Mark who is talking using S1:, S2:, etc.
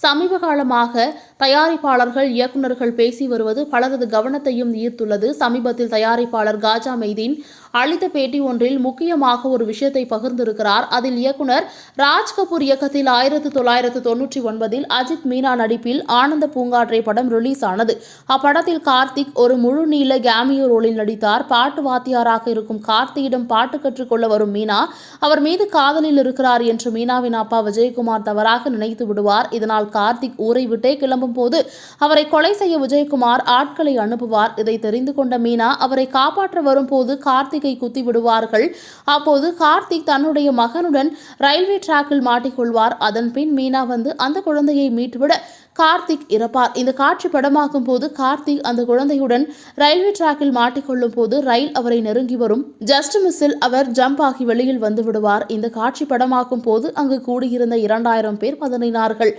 S1: சமீப காலமாக தயாரிப்பாளர்கள், இயக்குநர்கள் பேசி வருவது பலரது கவனத்தையும் ஈர்த்துள்ளது. சமீபத்தில் தயாரிப்பாளர் காஜா மெய்தீன் அளித்த பேட்டி ஒன்றில் முக்கியமாக ஒரு விஷயத்தை பகிர்ந்திருக்கிறார். அதில் இயக்குநர் ராஜ்கபூர் இயக்கத்தில் 1999இல் அஜித், மீனா நடிப்பில் ஆனந்த பூங்காற்றே படம் ரிலீஸ் ஆனது. அப்படத்தில் கார்த்திக் ஒரு முழுநீள கேமியோ ரோலில் நடித்தார். பாட்டு வாத்தியாராக இருக்கும் கார்த்தியிடம் பாட்டு கற்றுக்கொள்ள வரும் மீனா, அவர் மீது காதலில் இருக்கிறார் என்று மீனாவின் அப்பா விஜயகுமார் தவறாக நினைத்து விடுவார். இதனால் கார்த்திக் ஊரை விட்டே கிளம்பும் போது அவரை கொலை செய்ய விஜயகுமார் ஆட்களை அனுப்புவார். இதை தெரிந்து கொண்ட மீனா அவரை காப்பாற்ற வரும்போது கார்த்திகை குத்தி விடுவார்கள். அப்போது கார்த்திக் தன்னுடைய மகனுடன் ரயில்வே டிராக்கில் மாட்டிக்கொள்வார். அதன் பின் மீனா வந்து அந்த குழந்தையை மீட்டுவிட கார்த்திக் இறப்பார். இந்த காட்சி படமாகும் போது கார்த்திக் அந்த குழந்தையுடன் ரயில்வே டிராக்கில் மாட்டிக்கொள்ளும் போது ரயில் அவரை நெருங்கி வரும். ஜஸ்ட் மிஸ்ஸில் அவர் ஜம்ப் ஆகி வெளியில் வந்து விடுவார். இந்த காட்சி படமாகும் போது அங்கு கூடியிருந்த 2000 பேர் பதறினார்கள்.